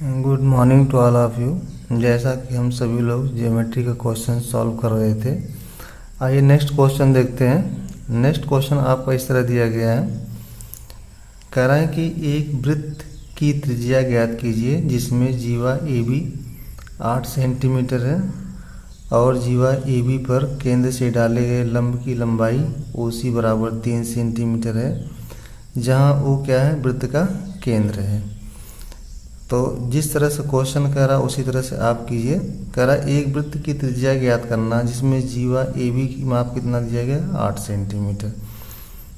Good morning to all of you. जैसा कि हम सभी लोग ज्योमेट्री का क्वेश्चन सॉल्व कर रहे थे, आइए नेक्स्ट क्वेश्चन देखते हैं। नेक्स्ट क्वेश्चन आपको इस तरह दिया गया है। कह रहा है कि एक वृत्त की त्रिज्या ज्ञात कीजिए जिसमें जीवा ए बी 8 सेंटीमीटर है और जीवा ए बी पर केंद्र से डाले गए लंब की लंबाई ओ सी बराबर 3 सेंटीमीटर है, जहाँ ओ क्या है, वृत्त का केंद्र है। तो जिस तरह से क्वेश्चन कह रहा है उसी तरह से आप कीजिए। कह रहा है एक वृत्त की त्रिज्या ज्ञात करना जिसमें जीवा ए बी की माप कितना दिया गया, 8 सेंटीमीटर।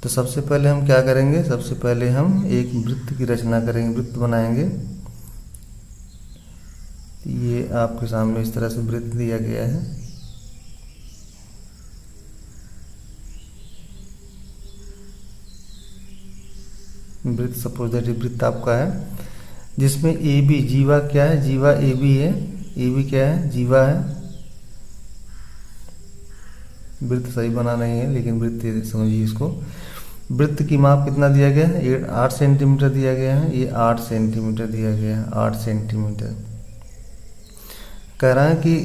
तो सबसे पहले हम क्या करेंगे, सबसे पहले हम एक वृत्त की रचना करेंगे, वृत्त बनाएंगे। ये आपके सामने इस तरह से वृत्त दिया गया है। वृत्त सपोज दैट वृत्त आपका है जिसमें ए बी जीवा क्या है, जीवा ए बी है, ए बी क्या है, जीवा है। वृत्त सही बना नहीं है लेकिन वृत्त समझिए इसको। वृत्त की माप कितना दिया गया है, ये 8 सेंटीमीटर दिया गया है, ये 8 सेंटीमीटर दिया गया है, 8 सेंटीमीटर। कह रहा है कि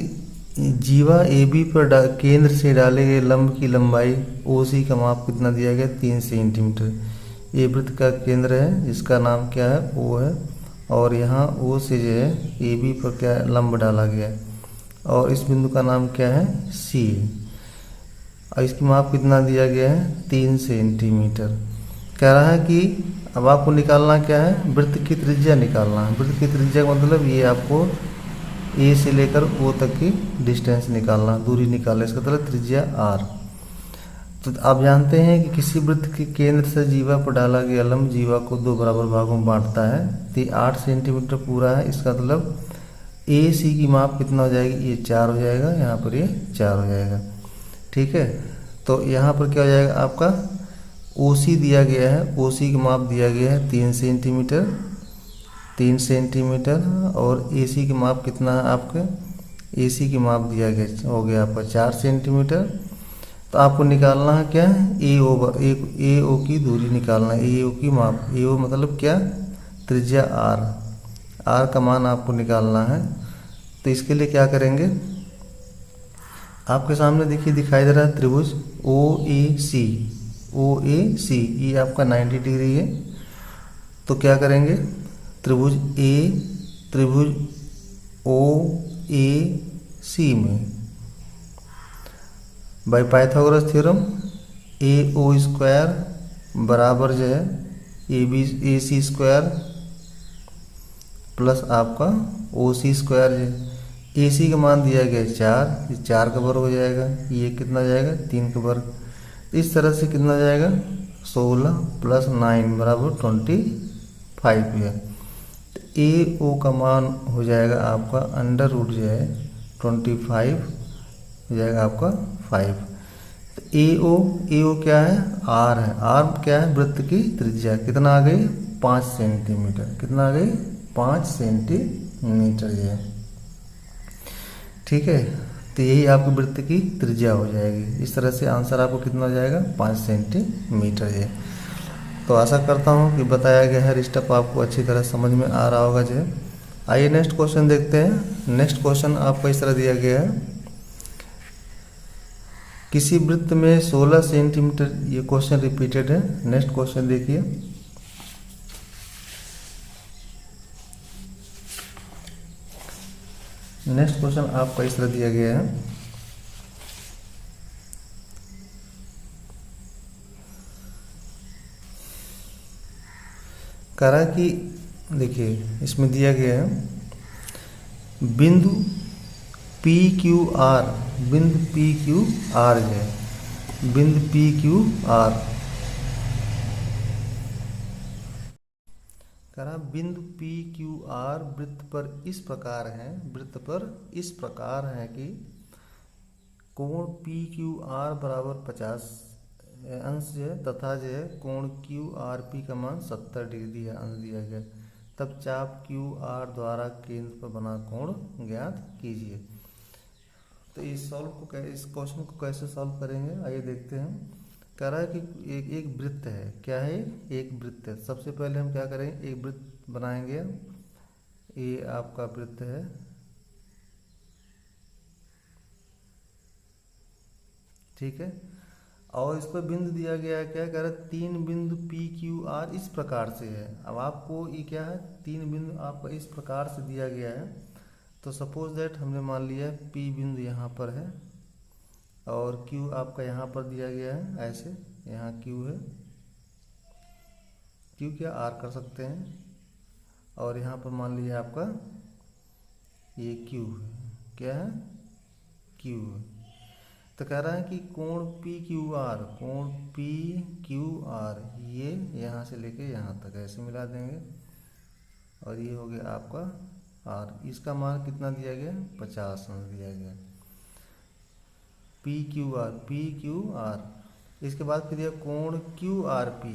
जीवा ए बी पर केंद्र से डाले गए लंब की लंबाई ओ सी का माप कितना दिया गया, 3 सेंटीमीटर। ये वृत्त का केंद्र है जिसका नाम क्या है, ओ है, और यहाँ ओ से जो है ए बी पर क्या लंब डाला गया है और इस बिंदु का नाम क्या है, सी। और इसकी माप कितना दिया गया है, 3 सेंटीमीटर। कह रहा है कि अब आपको निकालना क्या है, वृत्त की त्रिज्या निकालना है। वृत्त की त्रिज्या का मतलब ये आपको ए से लेकर ओ तक की डिस्टेंस निकालना, दूरी निकालना, इसका मतलब त्रिज्या आर। तो आप जानते हैं कि किसी वृत्त के केंद्र से जीवा पर डाला गया लंब जीवा को 2 बराबर भागों में बांटता है। तो 8 सेंटीमीटर पूरा है, इसका मतलब ए सी की माप कितना हो जाएगी, ये 4 हो जाएगा, यहाँ पर ये 4 हो जाएगा। ठीक है, तो यहाँ पर क्या हो जाएगा आपका, ओ सी दिया गया है, ओ सी की माप दिया गया है 3 सेंटीमीटर, 3 सेंटीमीटर, और ए सी की माप कितना है आपका, ए सी की माप दिया गया हो गया आपका 4 सेंटीमीटर। तो आपको निकालना है क्या, ए ओ की दूरी निकालना है, ए ओ की माप, ए ओ मतलब क्या, त्रिज्या आर, आर का मान आपको निकालना है। तो इसके लिए क्या करेंगे, आपके सामने देखिए दिखाई दे रहा है त्रिभुज ओ ए सी, ओ ए सी, ये आपका 90 डिग्री है। तो क्या करेंगे, त्रिभुज ओ ए सी में by Pythagoras theorem A O square बराबर जो है ए सी स्क्वायर प्लस आपका ओ सी स्क्वायर। जो ए सी का मान दिया गया 4, ये 4 का वर्ग हो जाएगा, ये कितना जाएगा, 3 का वर्ग। इस तरह से कितना जाएगा, 16 प्लस 9 बराबर 25 है। तो ए ओ का मान हो जाएगा आपका अंडर रूट जो है 25 हो जाएगा आपका 5। तो ए ओ क्या है, आर है, आर क्या है, वृत्त की त्रिज्या कितना आ गई, 5 सेंटीमीटर, कितना आ गई, 5 सेंटीमीटर ये। ठीक है, तो यही आपकी वृत्त की त्रिज्या हो जाएगी। इस तरह से आंसर आपको कितना हो जाएगा, 5 सेंटीमीटर ये। तो आशा करता हूँ कि बताया गया हर स्टेप आपको अच्छी तरह समझ में आ रहा होगा जो। आइए नेक्स्ट क्वेश्चन देखते हैं। नेक्स्ट क्वेश्चन आपको इस तरह दिया गया है, किसी वृत्त में 16 सेंटीमीटर, ये क्वेश्चन रिपीटेड है। नेक्स्ट क्वेश्चन देखिए, नेक्स्ट क्वेश्चन आपका इस तरह दिया गया है, कह रहा है कि देखिए इसमें दिया गया है बिंदु पी क्यू आर, बिंदु पी क्यू आर है, बिंदु पी क्यू आर। कह रहा बिंदु पी क्यू आर वृत्त पर इस प्रकार है, वृत्त पर इस प्रकार है कि कोण पी क्यू आर बराबर 50 अंश है तथा जो है कोण क्यू आर पी का मान 70 डिग्री अंश दिया गया। तब चाप क्यू आर द्वारा केंद्र पर बना कोण ज्ञात कीजिए। तो इस क्वेश्चन को कैसे सॉल्व करेंगे, आइए देखते हैं। कह रहा है कि एक वृत्त है, क्या है, एक वृत्त है। सबसे पहले हम क्या करेंगे, एक वृत्त बनाएंगे, ये आपका वृत्त है, ठीक है। और इस पर बिंदु दिया गया है, क्या कह रहा है, 3 बिंदु पी क्यू आर इस प्रकार से है। अब आपको ये क्या है, 3 बिंदु आपका इस प्रकार से दिया गया है। तो सपोज दैट हमने मान लिया पी बिंदु यहाँ पर है और क्यू आपका यहाँ पर दिया गया है, ऐसे यहाँ क्यू है, क्यू क्या आर कर सकते हैं, और यहाँ पर मान लिया आपका ये क्यू है, क्या है, क्यू है। तो कह रहा है कि कोण पी क्यू आर, कोण पी क्यू आर ये यहाँ से लेके यहाँ तक ऐसे मिला देंगे, और ये हो गया आपका आर। इसका मान कितना दिया गया, 50 अंश दिया गया, पी क्यू आर। इसके बाद फिर दिया कोण Q R P,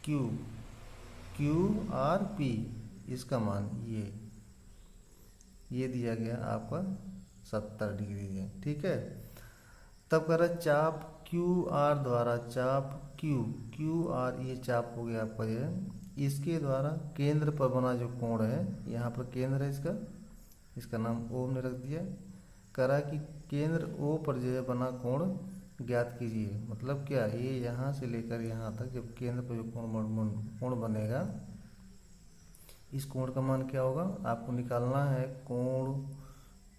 Q R P, इसका मान ये दिया गया आपका 70 डिग्री है, ठीक है। तब कह रहा है चाप क्यू आर द्वारा, चाप क्यू आर ये चाप हो गया आपका ये, इसके द्वारा केंद्र पर बना जो कोण है, यहाँ पर केंद्र है इसका नाम ओ हमने रख दिया। कह रहा है कि केंद्र ओ पर जो है बना कोण ज्ञात कीजिए। मतलब क्या, ये यहाँ से लेकर यहाँ तक जब केंद्र पर जो कोण बनेगा, इस कोण का मान क्या होगा, आपको निकालना है कोण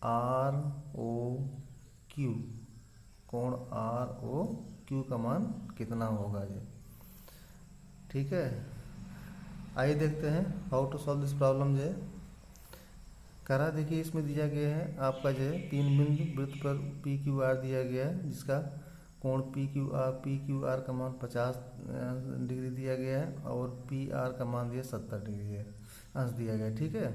आर ओ क्यू, कोण आर ओ क्यू का मान कितना होगा ये, ठीक है। आइए देखते हैं how to solve this problem. जो है कह रहा, देखिए इसमें दिया गया है आपका जो है 3 बिंदु वृत्त पर पी क्यू आर दिया गया है, जिसका कोण पी क्यू आर का मान 50 डिग्री दिया गया है, और पी आर का मान दिया 70 डिग्री है, अंश दिया गया, ठीक है।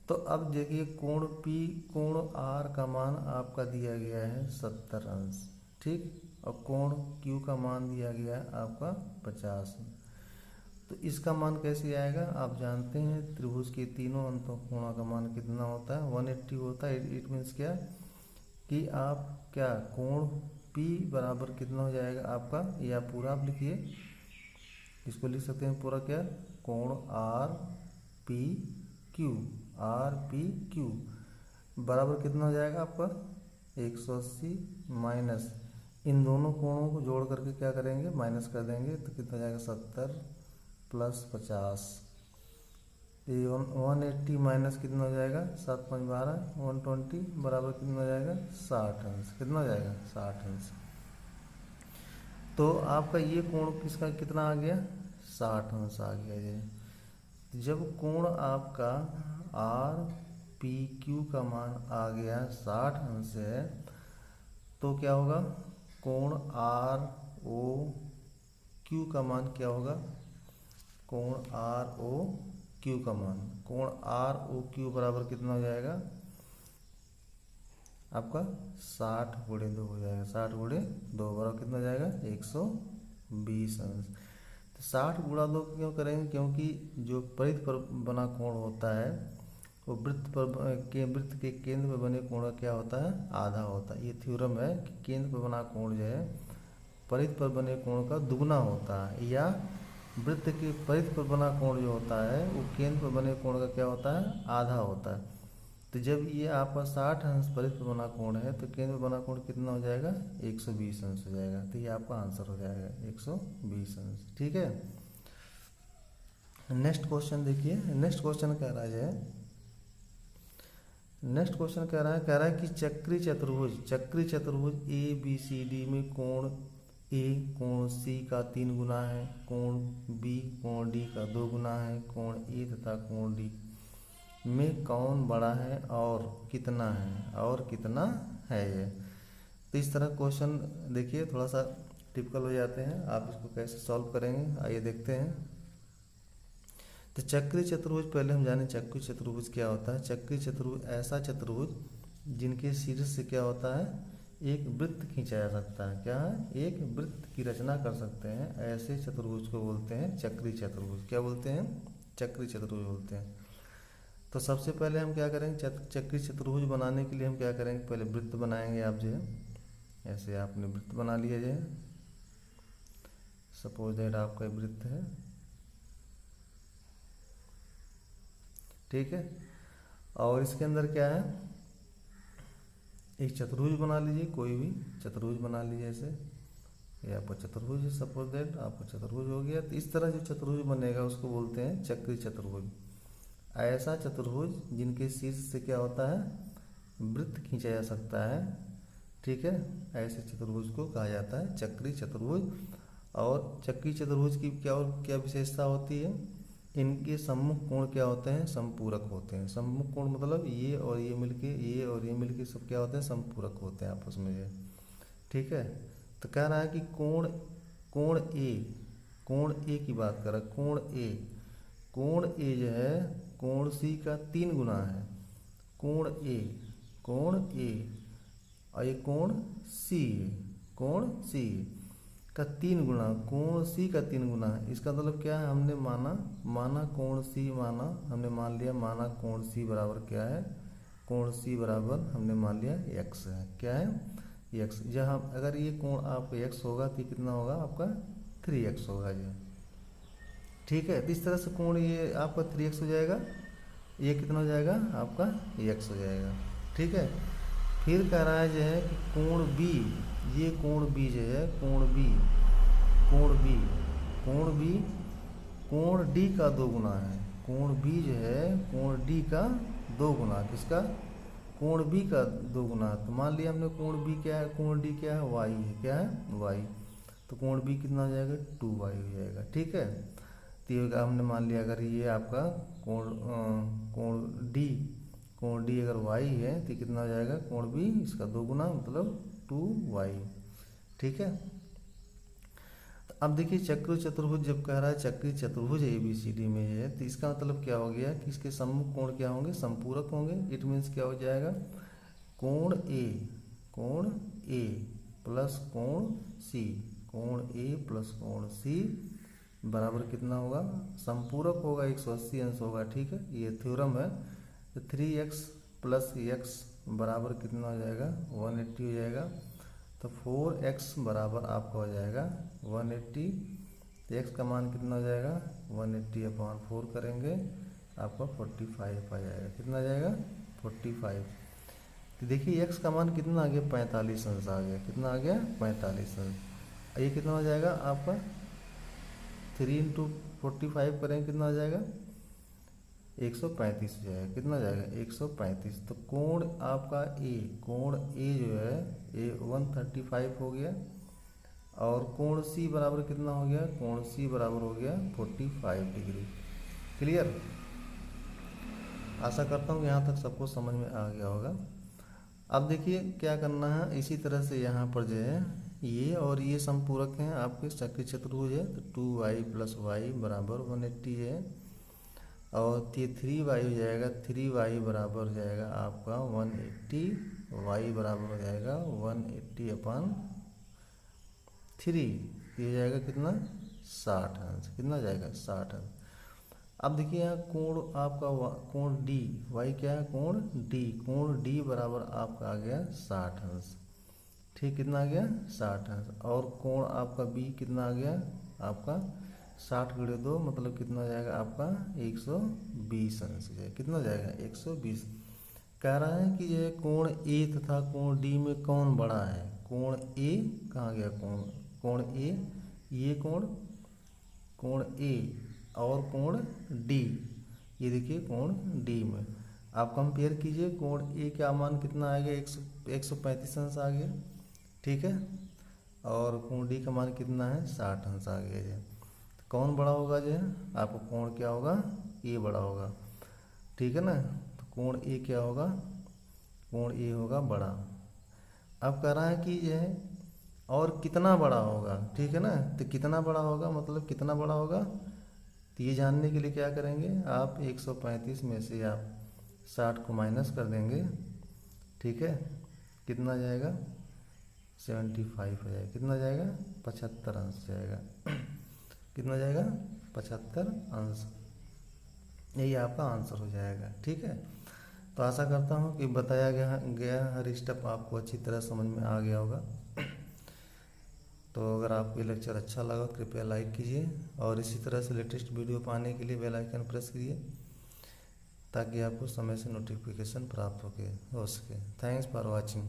तो अब देखिए कोण आर का मान आपका दिया गया है 70 अंश, ठीक, और कोण क्यू का मान दिया गया है आपका 50। तो इसका मान कैसे आएगा, आप जानते हैं त्रिभुज के तीनों अंतों कोणों का मान कितना होता है, 180 होता है। इट मीन्स क्या कि आप क्या कोण P बराबर कितना हो जाएगा आपका, या पूरा आप लिखिए, इसको लिख सकते हैं पूरा क्या, कोण आर पी क्यू बराबर कितना हो जाएगा आपका 180 माइनस, इन दोनों कोणों को जोड़ करके क्या करेंगे, माइनस कर देंगे, तो कितना हो जाएगा 70 प्लस 50, ये 180 माइनस कितना हो जाएगा, 7 5 12 120 बराबर कितना हो जाएगा 60 अंश, कितना हो जाएगा 60 अंश। तो आपका ये कोण किसका कितना आ गया, 60 अंश आ गया ये। जब कोण आपका आर पी क्यू का मान आ गया 60 अंश है, तो क्या होगा, कोण आर ओ क्यू का मान क्या होगा, कोण आर ओ क्यू का मान, कोण आर ओ क्यू बराबर कितना हो जाएगा आपका 60 गुणे 2 हो जाएगा, 60 गुणे 2 बराबर कितना हो जाएगा 120 अंश। तो 60 गुणा 2 क्यों करेंगे, क्योंकि जो परिध पर बना कोण होता है वो वृत्त के केंद्र पर बने कोण का क्या होता है, आधा होता है। ये थ्योरम है कि केंद्र पर बना कोण जो है परिध पर बने कोण का दुगना होता है, या वृत्त के परिध पर बना कोण जो होता है वो केंद्र पर बने कोण का क्या होता है, आधा होता है। तो जब ये आपका 60 अंश परिध पर बना कोण है, तो केंद्र पर बना कोण कितना हो जाएगा 120 अंश हो जाएगा। तो ये आपका आंसर हो जाएगा 120 अंश, ठीक है। नेक्स्ट क्वेश्चन देखिए, नेक्स्ट क्वेश्चन कह रहा है, नेक्स्ट क्वेश्चन कह रहा है कि चक्री चतुर्भुज ए बी सी डी में कोण ए कोण सी का 3 गुना है, कोण बी कोण डी का 2 गुना है, कोण ए तथा कोण डी में कौन बड़ा है और कितना है ये। तो इस तरह क्वेश्चन देखिए थोड़ा सा टिपिकल हो जाते हैं, आप इसको कैसे सॉल्व करेंगे आइए देखते हैं। तो चक्री चतुर्भुज, पहले हम जाने चक्री चतुर्भुज क्या होता है। चक्री चतुर्भुज ऐसा चतुर्भुज जिनके शीर्ष से क्या होता है, एक वृत्त खींचा जा सकता है, क्या है, एक वृत्त की रचना कर सकते हैं, ऐसे चतुर्भुज को बोलते हैं चक्री चतुर्भुज। क्या बोलते हैं, चक्री चतुर्भुज बोलते हैं। तो सबसे पहले हम क्या करेंगे, चक्री चतुर्भुज बनाने के लिए हम क्या करेंगे, पहले वृत्त बनाएंगे। आप जो है ऐसे आपने वृत्त बना लिया जो है, सपोज दैट आपका वृत्त है, ठीक है। और इसके अंदर क्या है, एक चतुर्भुज बना लीजिए, कोई भी चतुर्भुज बना लीजिए ऐसे, ये आपका चतुर्भुज है, सपोज दैट आपका चतुर्भुज हो गया। तो इस तरह जो चतुर्भुज बनेगा उसको बोलते हैं चक्री चतुर्भुज। ऐसा चतुर्भुज जिनके शीर्ष से क्या होता है, वृत्त खींचा जा सकता है, ठीक है, ऐसे चतुर्भुज को कहा जाता है चक्री चतुर्भुज। और चक्री चतुर्भुज की क्या और क्या विशेषता होती है, इनके सम्मुख कोण क्या होते हैं, समपूरक होते हैं। सम्मुख कोण मतलब ये और ये मिलके, ये और ये मिलके सब क्या होते हैं, समपूरक होते हैं आपस में ये, ठीक है। तो कह रहा है कि कोण ए की बात कर रहा है, कोण ए जो है कोण सी का 3 गुना है। कोण ए और ये कोण सी का 3 गुना, कोण सी का 3 गुना है। इसका मतलब क्या है, हमने माना कोण सी, हमने मान लिया कोण सी बराबर क्या है, कोण सी बराबर हमने मान लिया x है, क्या है x। जहाँ अगर ये कोण आपका x होगा तो कितना होगा आपका 3x होगा ये, ठीक है। तो इस तरह से कोण ये आपका 3x हो जाएगा, ये कितना हो जाएगा आपका x हो जाएगा, ठीक है। फिर कह रहा है जो है कि कोण B, ये कोण B जो है कोण B कोण D का 2 गुना है। कोण B जो है कोण D का 2 गुना, किसका, कोण B का 2 गुना। तो मान लिया हमने कोण B क्या है, कोण D क्या है, y है, क्या है y। तो कोण B कितना हो जाएगा 2y हो जाएगा, ठीक है। तो हमने मान लिया अगर ये आपका कोण D अगर y है तो कितना हो जाएगा, कोण B इसका 2 गुना मतलब 2y, ठीक है। तो अब देखिए चक्र चतुर्भुज जब कह रहा है चक्री चतुर्भुज ABCD में है, तो इसका मतलब क्या हो गया कि इसके सम्मुख कोण क्या होंगे, समपूरक होंगे। इट मीन्स क्या हो जाएगा, कोण A प्लस कोण A प्लस कोण C बराबर कितना होगा, समपूरक होगा, 180 अंश होगा, ठीक है। ये थ्योरम है। तो 3x प्लस x बराबर कितना हो जाएगा, 180 हो जाएगा। तो 4x बराबर आपका हो जाएगा 180। तो x का मान कितना हो जाएगा, 180/4 करेंगे आपका 45 आ जाएगा, कितना आ जाएगा 45। तो देखिए x का मान कितना आ गया, 45 अंश आ गया, कितना आ गया 45 अंश। ये कितना हो जाएगा आपका 3 × 45 करेंगे कितना आ जाएगा 135 हो जाएगा, कितना जाएगा 135। तो कोण आपका A जो है ये 135 हो गया। और कोण C बराबर कितना हो गया, कोण C बराबर हो गया 45 डिग्री। क्लियर, आशा करता हूँ यहाँ तक सबको समझ में आ गया होगा। अब देखिए क्या करना है, इसी तरह से यहाँ पर जो है ये और ये समपूरक हैं आपके चक्री चतुर्भुज है। तो 2y प्लस y बराबर 180 है। और ये 3y हो जाएगा, 3y बराबर हो जाएगा आपका 180, y बराबर हो जाएगा 180/3। ये हो जाएगा कितना 60 अंश, कितना जाएगा 60 अंश। अब देखिए यहाँ कोण आपका कोण D, y क्या है कोण D बराबर आपका आ गया 60 अंश, ठीक, कितना आ गया 60 अंश। और कोण आपका B कितना आ गया आपका 60 × 2 मतलब कितना हो जाएगा आपका 120 अंश है, कितना जाएगा 120। कह रहा है कि ये कोण A तथा कोण D में कौन बड़ा है। कोण A कहाँ गया, कोण A, ये कोण A और कोण D, ये देखिए कोण D में आप कंपेयर कीजिए। कोण A का मान कितना आ गया 135 अंश आ गया, ठीक है। और कोण D का मान कितना है 60 अंश आ गया है। तो कौन बड़ा होगा जो है आपको, कोण क्या होगा A बड़ा होगा, ठीक है ना। तो कोण A क्या होगा, कोण A होगा बड़ा। अब कह रहा है कि यह और कितना बड़ा होगा, ठीक है ना। तो कितना बड़ा होगा मतलब कितना बड़ा होगा, तो ये जानने के लिए क्या करेंगे आप 135 में से आप 60 को माइनस कर देंगे, ठीक है। कितना जाएगा 75 हो जाएगा, कितना जाएगा 75 अंश जाएगा कितना जाएगा 75 अंश। यही आपका आंसर हो जाएगा, ठीक है। तो आशा करता हूँ कि बताया गया हर स्टेप आपको अच्छी तरह समझ में आ गया होगा। तो अगर आपको ये लेक्चर अच्छा लगा कृपया लाइक कीजिए और इसी तरह से लेटेस्ट वीडियो पाने के लिए बेल आइकन प्रेस कीजिए ताकि आपको समय से नोटिफिकेशन प्राप्त हो सके। Thanks for watching.